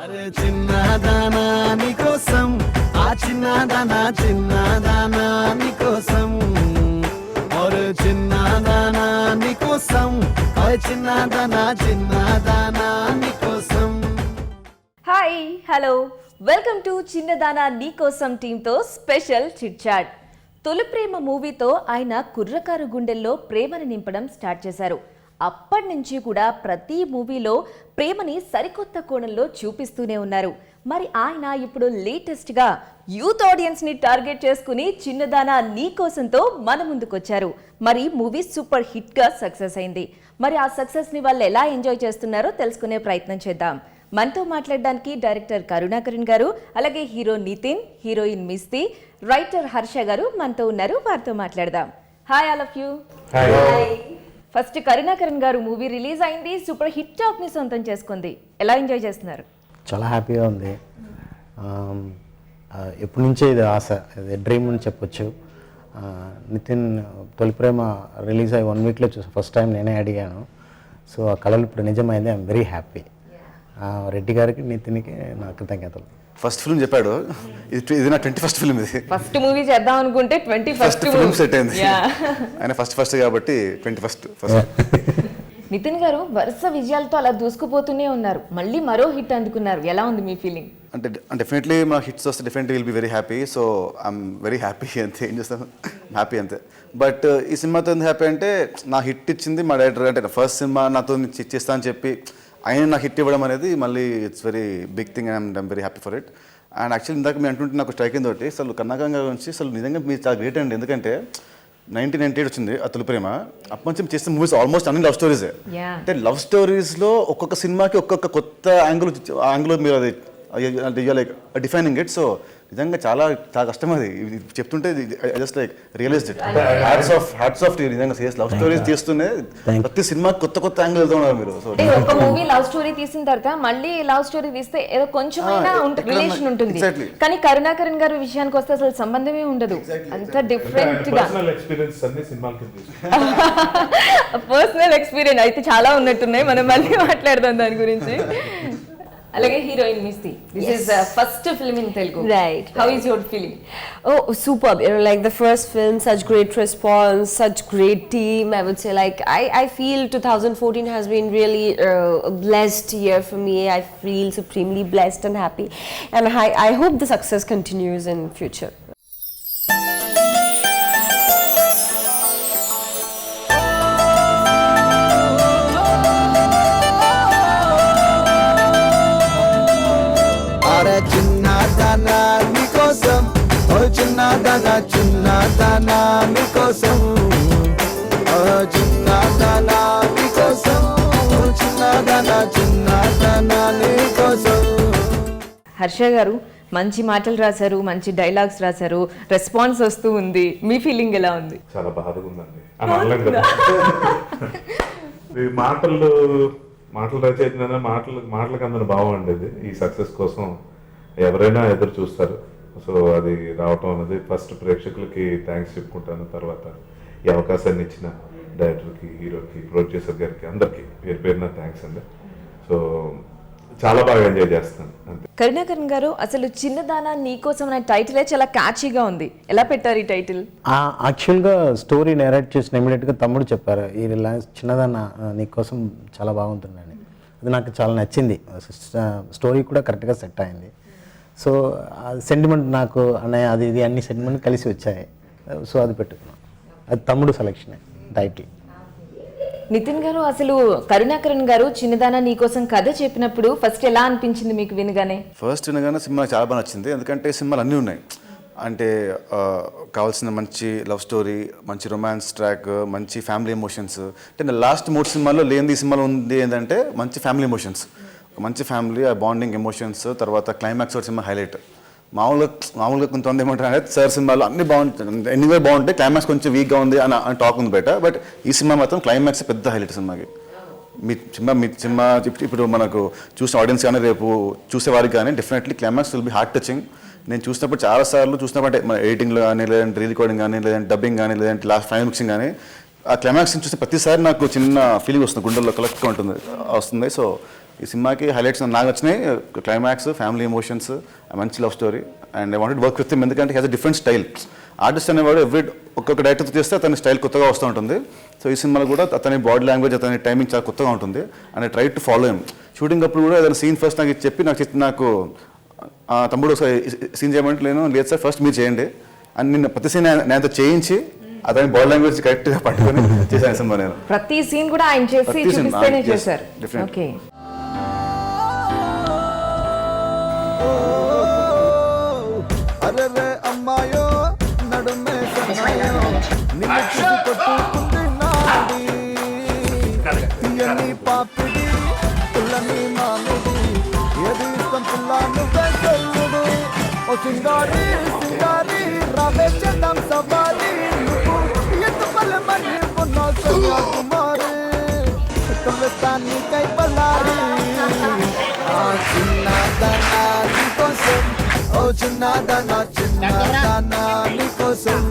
అరే చిన్నదానా నీకోసం ఆ చిన్నదానా నీకోసం అరే చిన్నదానా నీకోసం ఆ చిన్నదానా నీకోసం. హాయ్ హలో వెల్కమ్ టు చిన్నదానా నీకోసం టీంతో స్పెషల్ చిట్ చాట్. తొలి ప్రేమ మూవీతో ఆయన కుర్రకారు గుండెల్లో ప్రేమని నింపడం స్టార్ట్ చేశారు. అప్పటి నుంచి కూడా ప్రతి మూవీలో ప్రేమని సరికొత్త కోణంలో చూపిస్తూనే ఉన్నారు. మరి ఆయన ఇప్పుడు లేటెస్ట్గా యూత్ ఆడియన్స్ని టార్గెట్ చేసుకుని చిన్నదానా నీకోసంతో మన ముందుకొచ్చారు. మరి మూవీ సూపర్ హిట్గా సక్సెస్ అయింది. మరి ఆ సక్సెస్ని వాళ్ళు ఎలా ఎంజాయ్ చేస్తున్నారో తెలుసుకునే ప్రయత్నం చేద్దాం. మనతో మాట్లాడడానికి డైరెక్టర్ కరుణాకరణ్ గారు, అలాగే hero Nitin, heroine Mishti, writer Harsha గారు మనతో ఉన్నారు. వారితో మాట్లాడదాం. Hi all of you. First Karunakaran గారు, మూవీ రిలీజ్ అయింది, సూపర్ హిట్ టాక్ ని సొంతం చేసుకుంది. ఎలా ఎంజాయ్ చేస్తున్నారు? చాలా హ్యాపీగా ఉంది. ఎప్పటి నుంచే ఇది ఆశ, ఇది డ్రీమ్ అని చెప్పొచ్చు. నితిన్ తొలి ప్రేమ రిలీజ్ అయ్యి 1 వీక్లో చూసి ఫస్ట్ టైం నేనే అడిగాను. సో ఆ కళలు ఇప్పుడు నిజమైంది. I'm very happy. రెడ్డి గారికి, నితిన్కి నా కృతజ్ఞతలు. ఫస్ట్ ఫిల్మ్ చెప్పాడు, ఇది నా 21st ఫిల్మ్. ఇది ఫస్ట్ మూవీ చేద్దాం అనుకుంటే 21st ఫిల్మ్ సెట్ అయింది. ఆయన ఫస్ట్ కాబట్టి 21st. నితిన్ గారు వరుస విజయాలతో అలా దూసుకుపోతూనే ఉన్నారు. మళ్ళీ మరో హిట్ అందుకున్నారు. ఎలా ఉంది మీ ఫీలింగ్? అంటే డెఫినెట్లీ మా హిట్స్ వస్తే definitely will be very happy. So I'm very happy. అంతే, ఏం చేస్తాను, హ్యాపీ అంతే. బట్ ఈ సినిమాతో ఎందుకు హ్యాపీ అంటే, నా హిట్ ఇచ్చింది మా డైరెక్టర్. అంటే ఫస్ట్ సినిమా నాతో చేస్తా అని చెప్పి ఆయన నాకు హిట్ ఇవ్వడం అనేది మళ్ళీ it's very big thing and I'm very happy for it. And actually ఇందాక మీరు అంటుంటే నాకు స్ట్రైక్ అయింది ఒకటి. అసలు కర్ణాకరణ్ గారి గురించి అసలు నిజంగా మీరు చాలా గ్రేట్ అండి. ఎందుకంటే 1998 వచ్చింది ఆ తొలి ప్రేమ. అప్పటి నుంచి చేసిన మూవీస్ ఆల్మోస్ట్ అన్ని లవ్ స్టోరీసే. అంటే లవ్ స్టోరీస్లో ఒక్కొక్క సినిమాకి ఒక్కొక్క కొత్త యాంగిల్ మీరు అది లైక్ డిఫైనింగ్ ఇట్. సో నిజంగా చాలా చాలా కష్టం అది చెప్తుంటే. Just like realized it. Hats off నిజంగా సీరియస్ లవ్ స్టోరీస్ తీస్తూనే ప్రతి సినిమాకి కొత్త యాంగిల్ వెళ్తూ ఉన్నారు మీరు. సో ఒక మూవీ లవ్ స్టోరీ తీసిన తర్వాత మళ్ళీ లవ్ స్టోరీ తీస్తే ఏదో కొంచెమైనా రిలేషన్ ఉంటుంది. కానీ కరుణాకరణ్ గారి విషయానికి వస్తే అసలు సంబంధమే ఉండదు. అంత డిఫరెంట్ గా పర్సనల్ ఎక్స్పీరియన్స్ అయితే చాలా ఉన్నట్టున్నాయి. మనం మళ్ళీ మాట్లాడదాం దాని గురించి. అలాగే heroine Mishti, this is first film in Telugu, right? How is your feeling? Oh, superb. You know, like the first film, such great response, such great team. I would say, like I feel 2014 has been really a blessed year for me. I feel supremely blessed and happy, and I hope the success continues in future. చిన్నదానా నీకోసం ఓ చిన్నదానా నీకోసం ఓ చిన్నదానా నీకోసం ఓ చిన్నదానా నీకోసం. హర్ష గారు మంచి మాటలు రాశారు, మంచి డైలాగ్స్ రాశారు, రెస్పాన్స్ వస్తూ ఉంది. మీ ఫీలింగ్ ఎలా ఉంది? చాలా బాధగా ఉందండి. అనలేం కదా, మాటలు రచయిత మాటలకు అందరూ బాగుండేది. ఈ సక్సెస్ కోసం ఎవరైనా ఎదురు చూస్తారు. సో అది రావటం అనేది ఫస్ట్ ప్రేక్షకులకి థ్యాంక్స్ చెప్పుకుంటాను. తర్వాత ఈ అవకాశాన్ని ఇచ్చిన డైరెక్టర్కి, హీరోకి, ప్రొడ్యూసర్ గారికి, అందరికీ పేరు పేరున థ్యాంక్స్ అండి. సో చాలా బాగా ఎంజాయ్ చేస్తాను అంతే. కరుణాకరణ్ గారు, అసలు చిన్నదానా నీకోసం అనే టైటిలే చాలా క్యాచీగా ఉంది. ఎలా పెట్టారు ఈ టైటిల్? యాక్చువల్గా స్టోరీ నేరేట్ చేసిన ఇమీడియట్గా తమ్ముడు చెప్పారు, ఈ చిన్నదానా నీకోసం చాలా బాగుంటుందని. అది నాకు చాలా నచ్చింది. స్టోరీ కూడా కరెక్ట్గా సెట్ అయింది. సో సెంటిమెంట్ నాకు అన్నయ్య అది ఇది అన్ని సెంటిమెంట్ కలిసి వచ్చాయి. సో అది పెట్టుకున్నాం. అది తమ్ముడు సెలెక్షన్ టైటిల్. నితిన్ గారు, అసలు కరుణాకరణ్ గారు చిన్నదానా నీకోసం కథ చెప్పినప్పుడు ఫస్ట్ ఎలా అనిపించింది మీకు వినగానే? ఫస్ట్ వినగానే సినిమా చాలా బాగా నచ్చింది. ఎందుకంటే సినిమాలు అన్నీ ఉన్నాయి. అంటే కావాల్సిన మంచి లవ్ స్టోరీ, మంచి రొమాన్స్ ట్రాక్, మంచి ఫ్యామిలీ ఎమోషన్స్. అంటే లాస్ట్ 3 సినిమాల్లో లేనిది ఈ సినిమాలో ఉంది ఏంటంటే మంచి ఫ్యామిలీ ఎమోషన్స్, మంచి ఫ్యామిలీ, ఆ బాండింగ్ ఎమోషన్స్. తర్వాత క్లైమాక్స్ సినిమా హైలైట్. మామూలుగా కొంతమంది ఏమంటారు, సార్ సినిమాలో అన్ని బాగుంటాయి, ఎన్నీవే బాగుంటాయి, క్లైమాక్స్ కొంచెం వీక్గా ఉంది అని టాక్ ఉంది బయట. బట్ ఈ సినిమా మాత్రం క్లైమాక్స్ పెద్ద హైలైట్ సినిమాకి. మీ సినిమా ఇప్పుడు మనకు చూసిన ఆడియన్స్ కానీ రేపు చూసేవారికి కానీ definitely climax will be heart touching. నేను చూసినప్పుడు చాలాసార్లు చూసినప్పుడు అంటే మన ఎడిటింగ్లో కానీ, లేదంటే రీ రికార్డింగ్ కానీ, లేదంటే డబ్బింగ్ కానీ, లేదంటే లాస్ట్ ఫైనల్ మిక్సింగ్ కానీ, ఆ క్లైమాక్స్ చూస్తే ప్రతిసారి నాకు చిన్న ఫీలింగ్ వస్తుంది, గుండెల్లో కలెక్ట్గా వస్తుంది. సో ఈ సినిమాకి హైలైట్స్ నాకు నచ్చినాయి, క్లైమాక్స్, ఫ్యామిలీ ఎమోషన్స్, మంచి love story. And I wanted work with him ఎందుకంటే has a different style. Artist అనేవాడు ఒక్కొక్క డైరెక్టర్తో చేస్తే అతని స్టైల్ కొత్తగా వస్తూ ఉంటుంది. సో ఈ సినిమాలో కూడా అతని బాడీ లాంగ్వేజ్, అతని టైమింగ్ చాలా కొత్తగా ఉంటుంది. And I try to follow him. Shooting అప్పుడు కూడా ఏదైనా సీన్ ఫస్ట్ నాకు చెప్పి నాకు తమ్ముడు ఒకసారి సీన్ చేయమంటే లేదు సార్ ఫస్ట్ మీరు చేయండి అని నిన్న ప్రతి సీన్ నేనతో చేయించి అతని బాడీ లాంగ్వేజ్ కరెక్ట్గా పట్టుకొని చేశాను సినిమా నేను. ప్రతి సీన్ కూడా ఆయన చేసి ప్రతి scene, చూపిస్తేనే yes, చేశారు. definitely. ఓకే. అరే అమ్మాయో నడుమే సన్నాయో నిన్ను చూసి కొట్టుకుంది నాడి తీయని పాపిడి పుల్లని మామిడి ఏది ఇష్టం పుల్ల నువ్వే చెల్లుడు. ఓ సింగారి సింగారి రావే చేద్దాం సవారి నువ్వు ఎత్తుపల్ల మని ఉన్న కన్యాకుమారి తొమ్మిస్తాన్ని కై బల్లారి ఆ చిన్నదనా నీకోసం ఓ చిన్నదనా చిన్నదనా నీకోసం.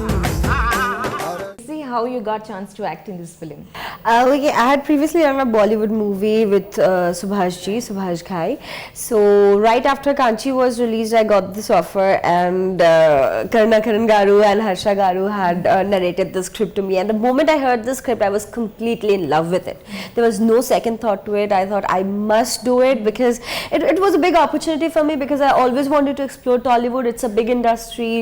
See how you got chance to act in this film. Okay, I had previously done a Bollywood movie with Subhash Ghai. So right after Kanchi was released, I got this offer, and Karan Garu and Harsha Garu had narrated the script to me. And the moment I heard the script, I was completely in love with it. There was no second thought to it. I thought I must do it because it was a big opportunity for me, because I always wanted to explore Tollywood. It's a big industry.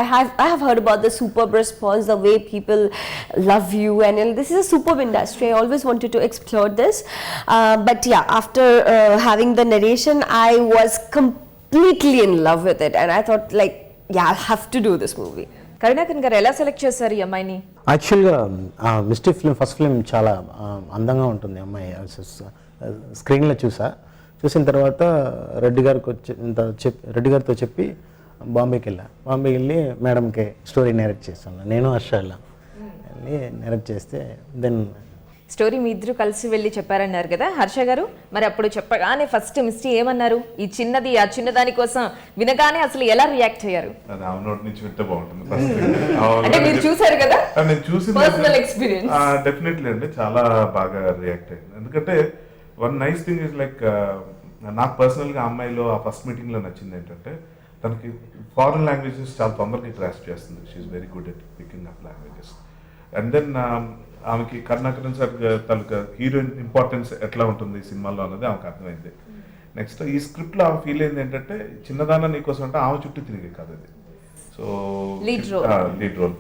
I have heard about the superb response, the way people love you, and this is a superb industry. I always wanted to explore this, but yeah, after having the narration, I was completely in love with it, and I thought like, yeah, I'll have to do this movie. Karunakar గారు ఎలా select చేశారు ఈ అమ్మాయిని? యాక్చువల్గా Misty film first film చాలా అందంగా ఉంటుంది అమ్మాయి. స్క్రీన్లో చూసిన తర్వాత రెడ్డి గారితో చెప్పి బాంబేకి వెళ్ళి మేడంకి స్టోరీ నేరేట్ చేస్తాను. నేను హర్ష వెళ్ళి నేరేట్ చేస్తే దెన్ స్టోరీ మీ ఇద్దరు కలిసి వెళ్ళి చెప్పారన్నారు కదా హర్ష గారు. మరి అప్పుడు చెప్పగానే ఫస్ట్ మిస్టీ ఏమన్నారు? ఈ చిన్నది ఆ చిన్నదాని కోసం వినగానే అసలు ఎలా రియాక్ట్ అయ్యారు? అది ఆమె నోటి నుంచి వింటే బాగుంటుంది ఫస్ట్. అంటే మీరు చూసారు కదా, నేను చూసి పర్సనల్ ఎక్స్పీరియన్స్. డెఫినెట్లీ అండి, చాలా బాగా రియాక్ట్ అయింది. ఎందుకంటే one nice thing is like, నాకు పర్సనల్గా అమ్మాయిలో ఆ ఫస్ట్ మీటింగ్లో నచ్చింది ఏంటంటే తనకి ఫారెన్ లాంగ్వేజెస్ చాలా తొందరగా గ్రాస్ప్ చేస్తుంది. She's very good at picking up languages. And then ఆమెకి కరుణాకరన్ సార్ తాలూకా హీరోయిన్ ఇంపార్టెన్స్ ఎట్లా ఉంటుంది ఈ సినిమాలో అన్నది ఆమెకు అర్థమైంది. నెక్స్ట్ ఈ స్క్రిప్ట్లో ఆమె ఫీల్ అయింది ఏంటంటే చిన్నదాన నీకోసం అంటే ఆమె చుట్టూ తిరిగే కాదు అది. సో లీడ్ రోల్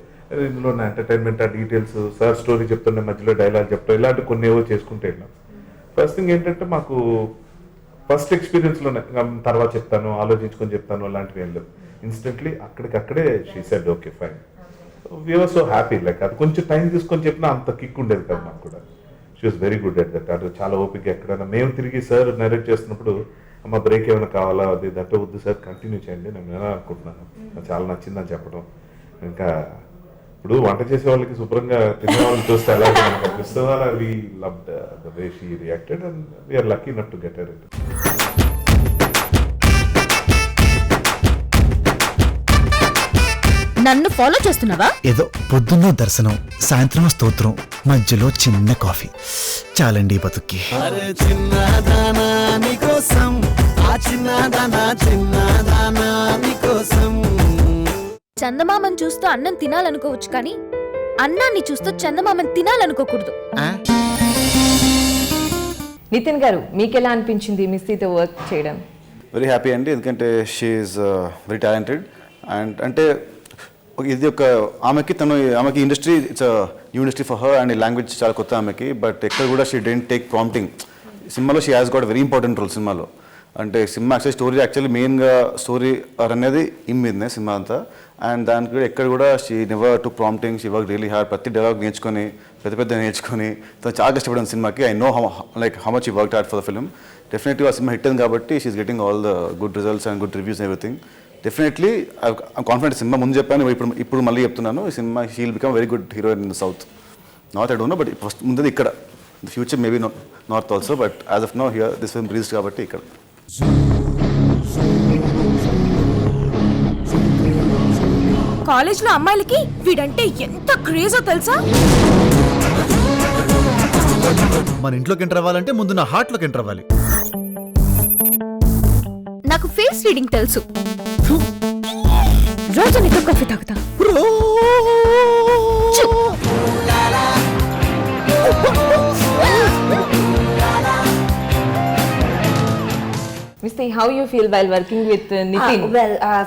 ఇందులో నా ఎంటర్టైన్మెంట్, ఆ డీటెయిల్స్, సార్ స్టోరీ చెప్తుండే మధ్యలో డైలాగ్ చెప్తాం, ఇలాంటి కొన్ని ఏవో చేసుకుంటే వెళ్ళాం. ఫస్ట్ థింగ్ ఏంటంటే మాకు ఫస్ట్ ఎక్స్పీరియన్స్లోనే తర్వాత చెప్తాను, ఆలోచించుకొని చెప్తాను అలాంటివి ఏం లేవు. ఇన్స్టెంట్లీ అక్కడికక్కడే she said okay fine. We were so happy, like అది కొంచెం టైం తీసుకొని చెప్పినా అంత కిక్ ఉండేది కదా నాకు కూడా. She was very good at that. అది చాలా ఓపిక. ఎక్కడైనా మేము తిరిగి సార్ నరేట్ చేస్తున్నప్పుడు అమ్మ బ్రేక్ ఏమైనా కావాలా, అది దట్టే వద్దు సార్ కంటిన్యూ చేయండి, నేను అనుకుంటున్నాను, నాకు చాలా నచ్చిందని చెప్పడం. ఇంకా ఇప్పుడు వంట చేసే వాళ్ళకి శుభ్రంగా తినే వాళ్ళని చూస్తే ఎలా అనిపిస్తుందో అలా we loved the way she reacted and we're lucky enough to get her it. నన్ను ఫాలో చేస్తున్నావా? ఏదో పొద్దున్న దర్శనం, సాయంత్రం స్తోత్రం, మధ్యలో చిన్న కాఫీ, చాలండి బతుక్కి. అరే చిన్నదానా నీకోసం, ఆ చిన్నదానా చిన్నదానా నీకోసం. చందమామని చూస్తూ అన్నం తినాలనుకోవచ్చు, కానీ అన్నాన్ని చూస్తూ చందమామని తినాలనుకోకూడదు. నితిన్ గారు, మీకు ఎలా అనిపించింది మిస్టీతో వర్క్ చేయడం? వెరీ హ్యాపీ అండి, ఎందుకంటే షీఈస్ వెరీ టాలెంటెడ్. అండ్ అంటే ఇది ఒక ఆమెకి industry it's new industry for her, and ఈ లాంగ్వేజ్ చాలా కొత్త ఆమెకి. బట్ ఎక్కడ కూడా షీ డెంట్ టేక్ ప్రాంప్టింగ్. సినిమాలో she has got very important role సినిమాలో. అంటే సినిమా యాక్చువల్లీ మెయిన్గా స్టోరీ అనేది మీదనే సినిమా అంతా. అండ్ దానికి కూడా ఎక్కడ కూడా she never to prompting, she work really hard. ప్రతి డైలాగ్ నేర్చుకొని పెద్ద నేర్చుకొని తను చాలా కష్టపడిన సినిమాకి. I know how much she work hard for the film. Definitely ఆ సినిమా హిట్ అయింది కాబట్టి she's getting all the good results and good reviews everything. Definitely I confident. Cinema ముందు చెప్పాను, ఇప్పుడు మళ్ళీ చెప్తున్నాను, ఈ cinema she will become very good heroine in the south. North I don't know, but first ముందు ఇక్కడ, the future maybe north also, but as of now here this film released కాబట్టి ఇక్కడ. కాలేజ్ లో అమ్మాయిలకి వీడంటే ఎంత క్రేజో తెలుసా? మన ఇంట్లోకి ఎంటర్ అవ్వాలంటే ముందు నా హార్ట్లోకి ఎంటర్ అవ్వాలి. నాకు ఫేస్ రీడింగ్ తెలుసు. రోజు నీతో కాఫీ తాగుతా. Misty, how you feel while working with Nitin?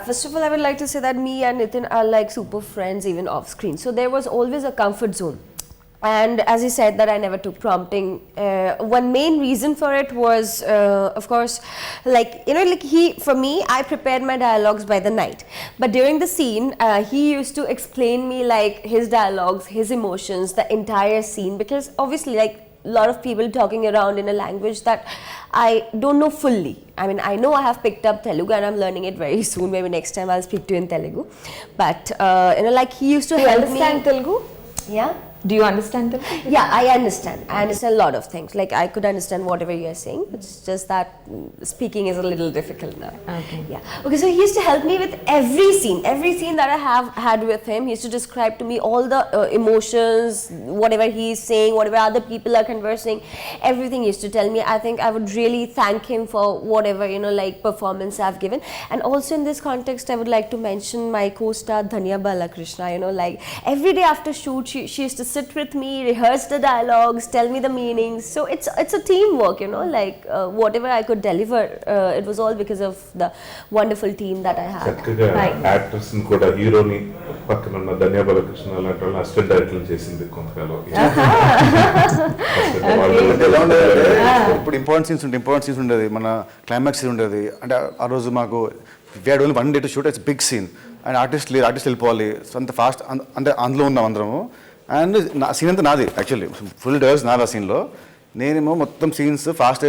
First of all, I would like to say that me and Nitin are like super friends even off screen. So there was always a comfort zone. And as he said that I never took prompting, one main reason for it was, of course, like, you know, like for me, I prepared my dialogues by the night. But during the scene, he used to explain me like his dialogues, his emotions, the entire scene, because obviously like a lot of people talking around in a language that I don't know fully. I mean, I know I have picked up Telugu and I'm learning it very soon. Maybe next time I'll speak to you in Telugu. But, you know, like he used to help me. Understand Telugu? Yeah. Do you understand Telugu? Yeah, I understand. I understand a lot of things. Like I could understand whatever you are saying. It's just that speaking is a little difficult now. Okay. Yeah. Okay, so he used to help me with every scene that I have had with him. He used to describe to me all the emotions, whatever he is saying, whatever other people are conversing, everything he used to tell me. I think I would really thank him for whatever, you know, like performance I've given. And also in this context, I would like to mention my co-star Dhanya Balakrishna. You know, like every day after shoot, she used to sit with me, rehearse the dialogues, tell me the meanings. So it's a teamwork, you know, like whatever I could deliver, it was all because of the wonderful team that I had. చక్కగా actors ని కూడా హీరోని పక్కన ఉన్న ధన్య బాలకృష్ణ లాంటి వాళ్ళు assistant director చేసింది కొంతకాలం. ఎలా ఉండేది ఇప్పుడు ఇంపార్టెంట్ సీన్స్ ఉండేది, మన క్లైమాక్స్ ఉండేది. అంటే ఆ రోజు మాకు we'd only 1 day to shoot, it's big scene and artist వెళ్ళిపోవాలి. సో అంత ఫాస్ట్ అంటే అందులో ఉన్నాం అందరము. అండ్ నా సీన్ అంతా నాది, యాక్చువల్లీ ఫుల్ డైలాగ్స్ నాది ఆ సీన్లో. నేనేమో మొత్తం సీన్స్ ఫాస్ట్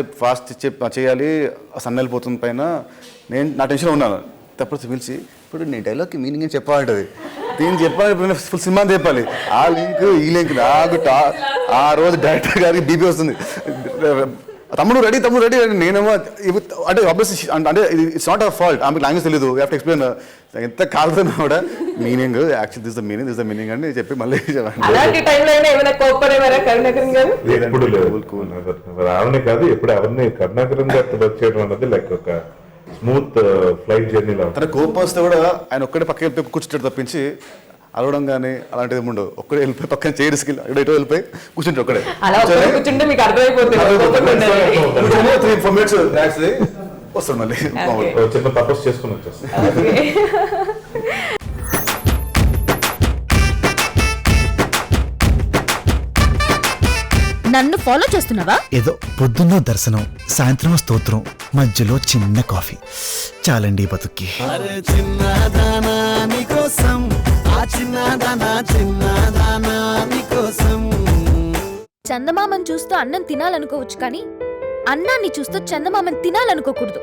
చేయాలి, సన్ వెళ్ళిపోతుంది పైన. నా టెన్షన్లో ఉన్నాను. తప్పదు పిలిచి ఇప్పుడు నీ డైలాగ్కి మీనింగ్ అని చెప్పాలంటది. దీన్ని చెప్పాలి, ఫుల్ సినిమా చెప్పాలి. ఆ లింక్ ఈ లింక్ నాకు ఆ రోజు డైరెక్టర్ గారికి బీపీ వస్తుంది. తమ్ముడు రెడీ నేనేమో అంటే ఆబ్వియస్లీ అంటే ఇట్స్ నాట్ అవర్ ఫాల్ట్, ఆమెకు లాంగ్వేజ్ తెలియదు, యూ హ్యావ్ టు ఎక్స్ప్లెయిన్. ఎంత కాలుతున్నా కూడా meaning actually this the meaning అని చెప్పి మళ్ళీ అలాంటి టైంలో ఏమైనా కోపడేవారా కరుణాకరన్ గారు? ఎప్పుడు లేదు, ఆవిడనే కాదు ఎప్పుడు ఎవరిని కరుణాకరన్ గారు వర్క్ చేయడం అన్నది లైక్ ఒక స్మూత్ ఫ్లైట్ జర్నీలో. తన కోపం వస్తే కూడా ఆయన ఒక్కడే పక్కకి వెళ్ళిపోయి కూర్చుంటాడు తప్పించి అలవడం కానీ అలాంటిది ఉండవు. ఒక్కడే వెళ్ళిపోయి పక్కన చైర్ స్కిల్ ఎటో వెళ్ళిపోయి కూర్చుంటాడు ఒక్కడే. కూర్చుంటే మీకు అర్థమైపోతుంది వస్తాడు మళ్ళీ చిన్న తపస్సు చేసుకుని వచ్చేస్తాను. నన్ను ఫాలో చేస్తున్నావా? ఏదో పొద్దున్న దర్శనం, సాయంత్రం స్తోత్రం, మధ్యలో చిన్న కాఫీ, చాలండి ఈ బతుక్కి. అరే చిన్నదానా నీకోసం, ఆ చిన్నదానా నీకోసం. చందమామని చూస్తూ అన్నం తినాలనుకోవచ్చు కానీ అన్నాన్ని చూస్తూ చందమామని తినాలనుకోకూడదు.